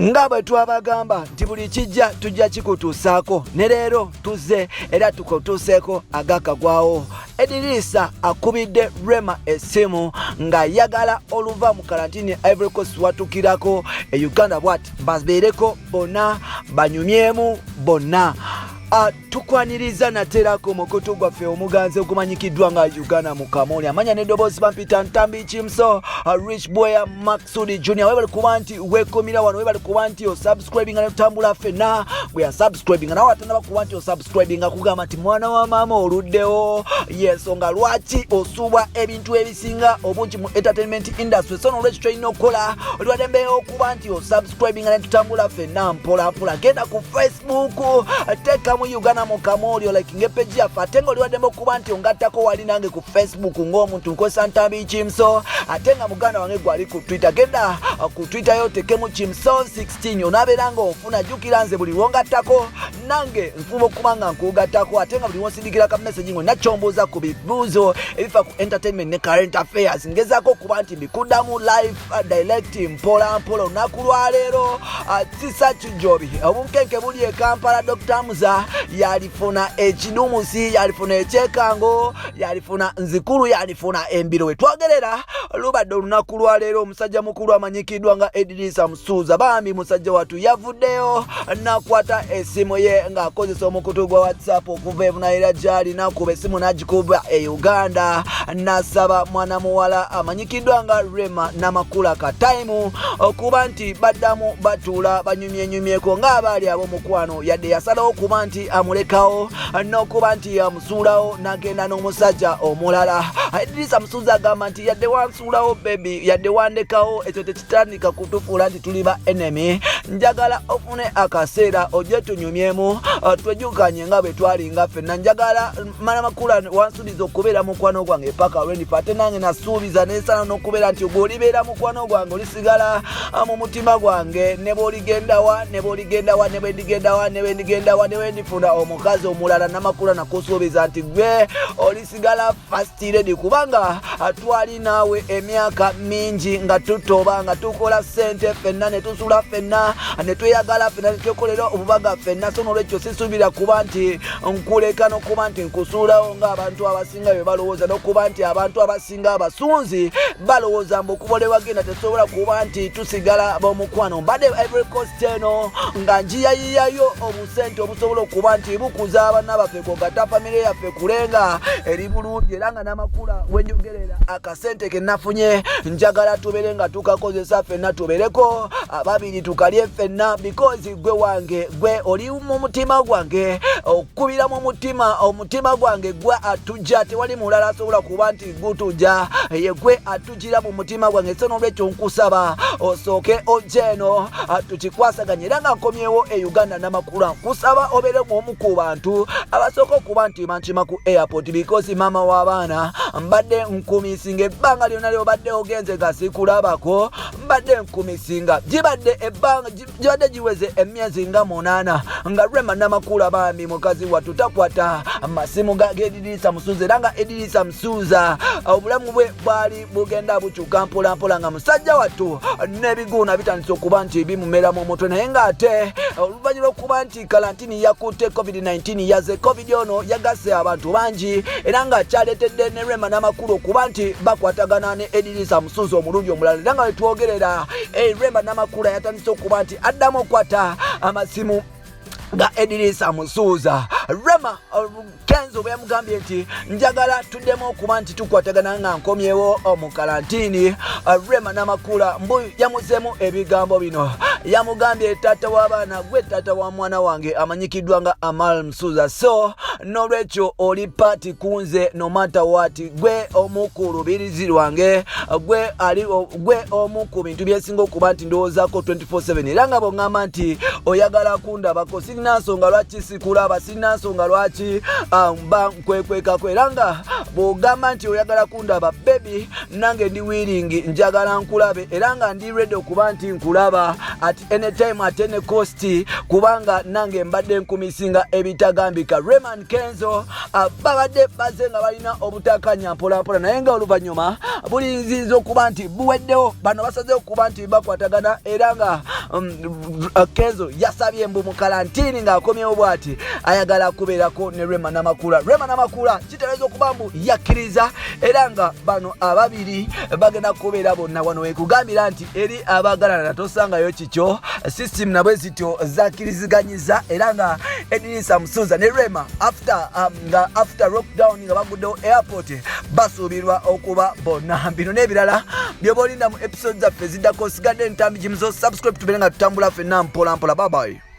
nga bwe twabagamba nti buli kijja tujja kikutuusaako ne leero tuzze era tukutuuseeko agakagwawo. Eddy Akubidde Rema Essimu nga yagala oluva mu karantini Ivory Coast watukirako e Uganda bwati babeereko bonna banyumyemu bonna. Tukwaniriza naterako mukutu gwaffe omuganzi okumanyikiddwa nga Uganda Mukamooli amanya n'eddoboozi bampita Ntambi Chimso Rich Boy Maxudi Junior webali kuba nti weekomira wano webali kuba nti osubscribing ne tutambula ffenna bwe yasubscribing nawe atanaba kuba nti osubscribing akugamba nti mwana wa maama oluddewo yensonga lwaki osuubwa ebintu ebisinga obungi mu entertainment industry so n'olwekyo tulina okukola oliwadde mbeera okuba nti osubscribing ne tutambula ffenna mpolampola genda ku Facebook teekamu Uganda Mukamooli like ngepeji yaffe ate nga oliwaddemu okuba nti ongattako wali nange ku Facebook ng'omuntu nkozesa Ntambi Chimso ate nga muganda wange gwali ku Twitter genda ku Twitter yo tekemu Chimso 16 onaabeera nga onfuna jjukira nze buli wongattako nange nfuba okuba nga nkugattako ate nga buli wonsindikira ka message ngo nakyombuuza ku bibuuzo ebifa ku entertainment ne current affairs ngezaako okuba nti mbikuddamu live direct mpola mpola olunaku lwaleero sisa kijobi obunkenke buli e Kampala Dr. Muza yalifuna ekidumusi yalifuna ekyekango yalifuna nzikulu yalifuna embiro wetwagerera lubadde olunaku lwaleero omusajja mukulu amanyikiddwa nga Eddy Musuuza bambi musajja watu yavuddeyo nakwata essimu ye ng'akozesa omukutu gwa WhatsApp okuva ebunayira gyali nakuba essimu n'agikuba e Uganda nasaba mwana muwala amanyikiddwa nga Rema Namakula Kataimu okuba nti baddamu batuula banyumyenyumyeko ng'abaali ab'omukwano yadde yasalawo okuba nti amulekawo n'okuba nti yamusuulawo n'agenda n'omusajja omulala. Eddy Musuuza agamba nti yadde wansuulawo bebi yadde wandekawo ekyo tekitandika kutufuula nti tuli ba enemy njagala ofune akaseera ojje tunyumyemu twejjukanye nga bwe twalinga ffenna njagala Namakula wansuubiza okubeera mukwano gwange paka lwendifa ate nange nasuubiza neesana n'okubeera nti ogw'olibeera mukwano gwange olisigala mu mutima gwange ne bw'oligendawa ne bw'oligendawa ne bwendigendawa ne bwendigendawa ne bwendifuna omukazi omulala Namakula nakusuubiza nti gwe olisigala first ready kubanga twali naawe emyaka mingi nga tutoba nga tukola ssente ffenna ne tusula ffenna ne tweyagala ffenna ne twekolera obubaga ffenna so n'olwekyo sisuubira kuba nti nkuleka n'okuba nti nkusuulawo ng'abantu abasinga bye balowooza n'okuba nti abantu abasinga abasunzi balowooza mbu okuba olewagenda tetusobola kuba nti tusigala b'omukwano mbadde Ivory Coast eno nga njiyayiyayo obusente obusobola okuba nti bukuza abaana baffe kogata famire yaffe kulenga eri bulungi era nga Namakula wenjogerera akasente ke nafunye njagala tubeere nga tukakozesa ffenna tubeereko ababiri tukalye ffenna because gwe wange gwe oli mu mutima gwange okubira mu mutima omutima gwange gwe atujja tewali mulala asobola kuba nti gutujja ye gwe atujira mu mutima gwange so n'olwekyo nkusaba osooke ojjeeno tukikwasaganye era nga nkomyewo e Uganda Namakula nkusaba obeere omu ku bantu abasooka okuba nti bankima ku airport because maama w'abaana mbadde nkumisinga ebbanga lyonna lyobadde ogenze nga sikulabako mbadde nkumisinga gibadde ebbanga gibadde giweze emyezi nga 8 nga Rema Namakula bambi mukazi wattu takwata amasimu ga Eddy Musuuza era nga Eddy Musuuza obulamu bwe bwali bugenda bukyuka mpolampola nga musajja wattu n'ebiguuna bitandise okuba nti bimumera mu mutwe naye ng'ate oluvannyuma okuba nti kalantini yakutte COVID-19 yaze COVID ono yagasse abantu bangi era nga kyaleetedde ne Rema Namakula okuba nti bakwatagana ne Eddy Musuuza omulundi omulala era nga wetwogerera Rema Namakula yatandise okuba nti addamu okwata amasimu ga Eddy Musuuza. Rema Kenzo bwe yamugambye nti njagala tuddemu okuba nti tukwatagana nga nkomyewo mu karantini. Rema Namakula mbu yamuzeemu ebigambo bino yamugambye taata w'abaana gwe taata wa mwana wange amanyikiddwa nga Amal Musuuza so n'olwekyo oli paati kunze no matter what gwe omu ku lubirizi lwange gwe omu ku bintu byesinga okuba nti ndowoozaako 24/7 era nga bw'oŋŋamba nti oyagala kundabako sirina nsonga lwaki sikulaba sirina nsonga lwaki mba nkwekwekako era nga bw'ogamba nti oyagala kundaba baby nange ndi willing njagala nkulabe era nga ndi ready okuba nti nkulaba at any time at any cost kubanga nange mbadde nkumisinga ebitagambika. Rema Kenzo babadde baze nga balina obutakanya mpolampola naye nga oluvannyuma bulinzinze okuba nti buweddewo bano basazeewo okuba nti bakwatagana era nga Kenzo yasabye mbu mu kalantini ng'akomyewo bw'ati ayagala kubeerako ne Rema Namakula kitegeeza okuba mbu yakkiriza era nga bano ababiri bagenda kubeera bonna wano wekugambira nti eri abaagalana tosangayo kikyo system nabwe zityo zakkiriziganyiza era nga Eddy Musuza ne Rema after lockdown nga baguddewo airport basuubirwa okuba bonna. Bino n'ebirala by'oba olinda mu episode zaffe ziddako sigadde entambi gimuzo subscribe tubeere nga tutambula ffenna mpola. Bye bye.